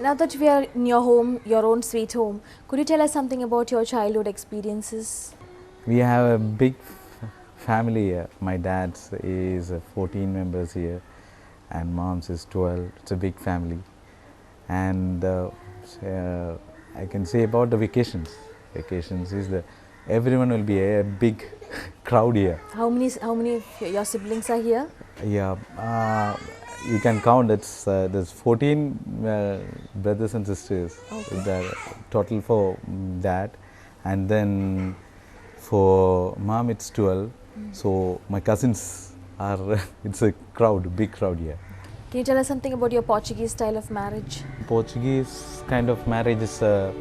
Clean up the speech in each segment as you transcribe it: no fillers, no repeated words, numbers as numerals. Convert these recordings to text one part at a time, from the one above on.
Now that we are in your home, your own sweet home, could you tell us something about your childhood experiences? We have a big family here. My dad's is 14 members here and mom's is 12. It's a big family. And I can say about the vacations. Vacations is everyone will be a big crowd here. How many of your siblings are here? Yeah, you can count. There's 14 brothers and sisters. Okay. The total for dad, and then for mom it's 12. So my cousins are. It's a crowd, big crowd here. Can you tell us something about your Portuguese style of marriage? Portuguese kind of marriage is a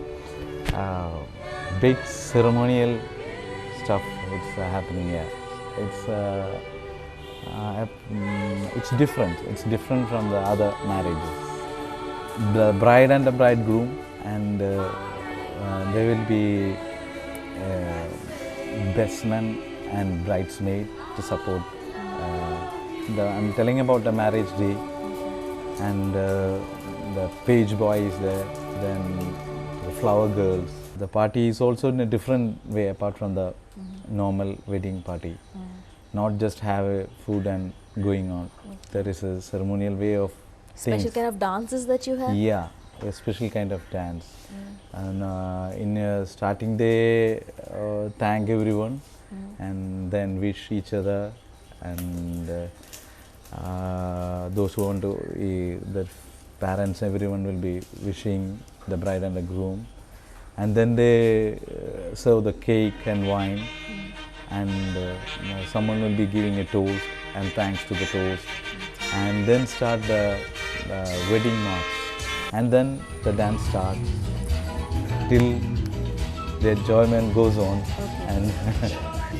big ceremonial stuff. It's happening here. It's different. It's different from the other marriages. The bride and the bridegroom, and there will be best man and bridesmaid to support. I'm telling about the marriage day, and the page boy is there. Then the flower girls. The party is also in a different way apart from the normal wedding party. Not just have a food and going on. There is a ceremonial way of Special things. kind of dances that you have? Yeah, a special kind of dance. And in starting day, thank everyone and then wish each other, and those who want to, the parents, everyone will be wishing the bride and the groom. And then they serve the cake and wine, and someone will be giving a toast and thanks to the toast, and then start the wedding march, and then the dance starts till the enjoyment goes on. And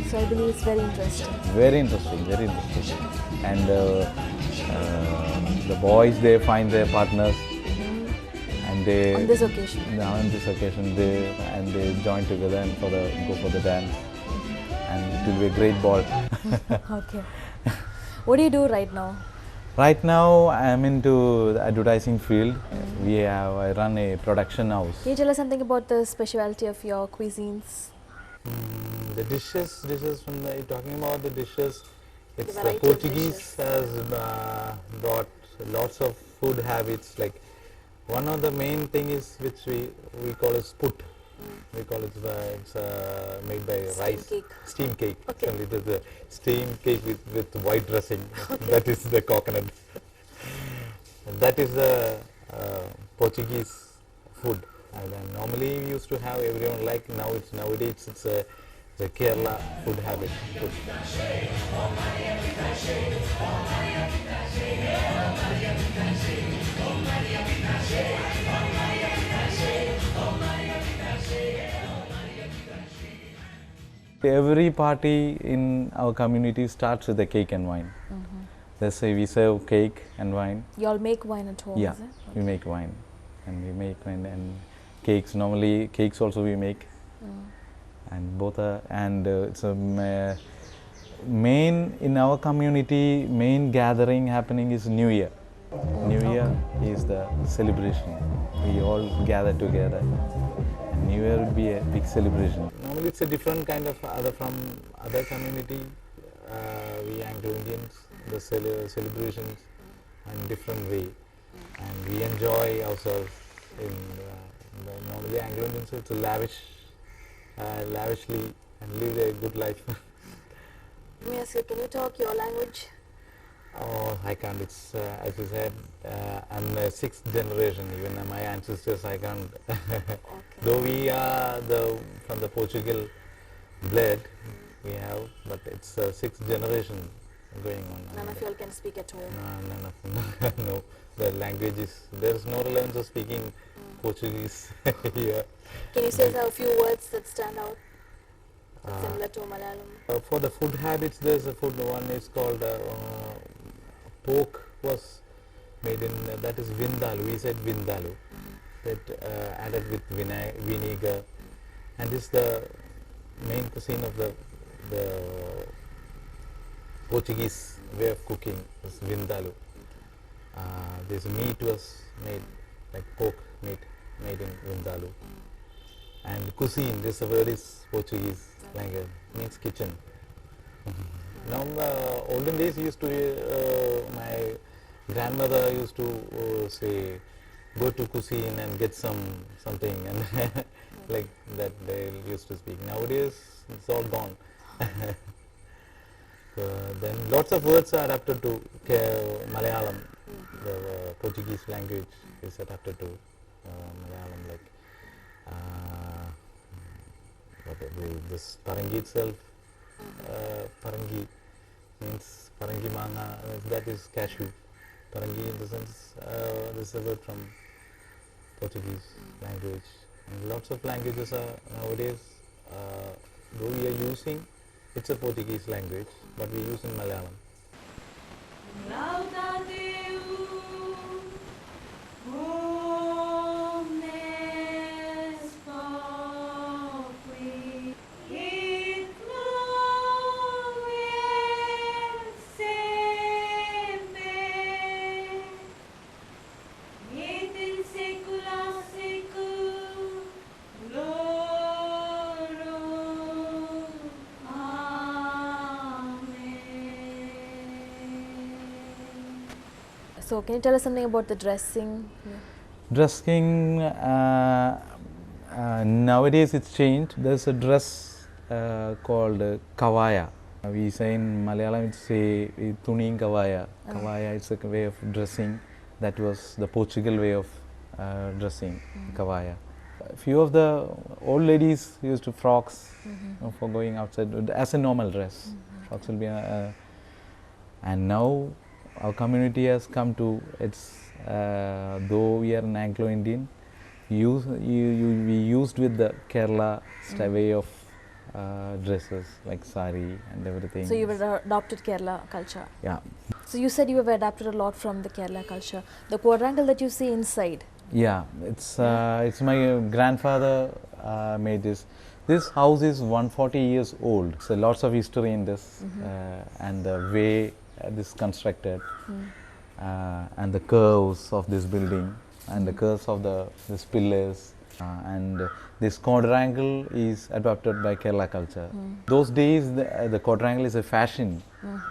So I believe it's very interesting. very interesting, very interesting. And the boys, they find their partners, and they On this occasion. on this occasion they join together and go for the dance, and it will be a great ball. Okay. What do you do right now? Right now I am into the advertising field. I run a production house. Can you tell us something about the specialty of your cuisines? The dishes from the, talking about the dishes, it's The the variety of Portuguese dishes. has brought lots of food habits. Like one of the main thing is which we call as put. We call it it's made by rice. Cake. Steam cake. Okay. It is the steam cake with white dressing. That is the coconut. That is the Portuguese food. And then normally we used to have everyone like nowadays it's the Kerala food habit. Every party in our community starts with a cake and wine. Let's say we serve cake and wine. You all make wine at home, Yeah, is it? we make wine, and cakes. Normally, cakes also we make, and both are. And it's a main in our community. Main gathering happening is New Year. New Year is the celebration. We all gather together. And New Year will be a big celebration. Normally, it's a different kind of from other community. We Anglo-Indians, the celebrations in different way, and we enjoy ourselves in normally Anglo-Indians also lavishly and live a good life. Let me ask you, can you talk your language? Oh, I can't. It's as you said, I'm the sixth generation. Even my ancestors, I can't. Though we are from the Portugal blood, we have, but it's sixth generation going on. None of you all can speak at home. No, none of them. No, the language is, there's no relevance of speaking Portuguese here. Can you say a few words that stand out? That's similar to Malayalam. For the food habits, there's a food, one is called pork was made in, that is vindalu, we said vindalu. That added with vinegar, and this is the main cuisine of the Portuguese way of cooking is vindalu. This meat was made like pork meat made in Vindaloo. And cuisine, this word is Portuguese language, means kitchen. Now, olden days used to, my grandmother used to say, go to cuisine and get something, and like that they used to speak. Nowadays, it's all gone. Then lots of words are adapted to Malayalam. The Portuguese language is adapted to Malayalam, like this Parangi itself. Parangi means Parangi manga, that is cashew. Parangi in the sense, this is a word from Portuguese language. And lots of languages are nowadays, though we are using, it's a Portuguese language, but we use in Malayalam. So can you tell us something about the dressing? Dressing, nowadays it's changed. There's a dress called kavaya. We say in Malayalam, it's a tuning kavaya. Kavaya is a way of dressing. That was the Portugal way of dressing, kavaya. A few of the old ladies used to frocks for going outside as a normal dress. Frocks will be, and now our community has come to its, though we are an Anglo-Indian, we used with the Kerala way of dresses like sari and everything. So you have adopted Kerala culture? Yeah. So you said you have adapted a lot from the Kerala culture. The quadrangle that you see inside? Yeah, it's my grandfather made this. This house is 140 years old. So lots of history in this, and the way this constructed, and the curves of this building, and the curves of these pillars, and this quadrangle is adopted by Kerala culture. Those days the quadrangle is a fashion.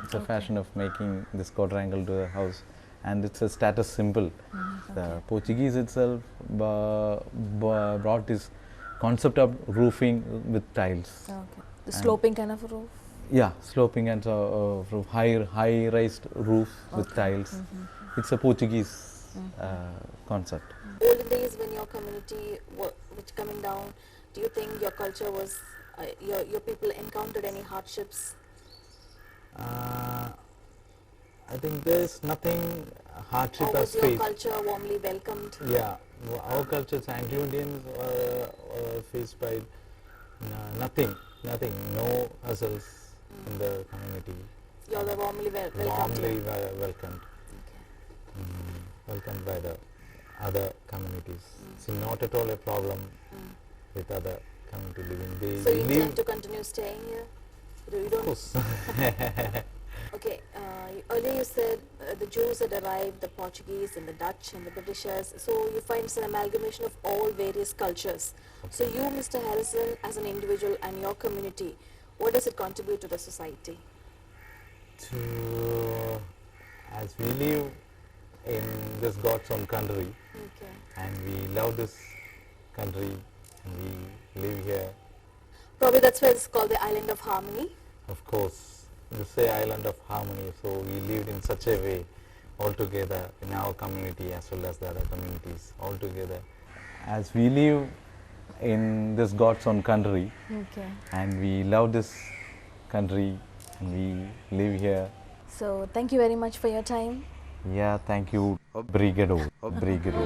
It's a fashion of making this quadrangle to a house, and it's a status symbol. The Portuguese itself brought this concept of roofing with tiles. Okay. The sloping kind of a roof? Yeah, sloping and high-raised roof with tiles. It's a Portuguese concept. Olden days when your community was coming down, do you think your culture was, your people encountered any hardships? I think there's nothing hardship or as was your faced. culture warmly welcomed? Yeah, our culture, Anglo-Indians, faced by nothing, no hassles in the community. You all were warmly welcomed? Warmly welcomed. Welcomed by the other communities. It's not at all a problem with other community living. So you intend to continue staying here? You don't? Of course. Okay, earlier you said the Jews had arrived, the Portuguese and the Dutch and the Britishers, so you find it's an amalgamation of all various cultures. So you, Mr. Harrison, as an individual and your community, what does it contribute to the society? As we live in this God's own country, and we love this country, and we live here. Probably that's why it's called the Island of Harmony. Of course. We say Island of Harmony, so we lived in such a way all together in our community as well as the other communities all together. As we live in this God's own country, and we love this country, and we live here. So thank you very much for your time. Yeah, thank you. Obrigado. Obrigado.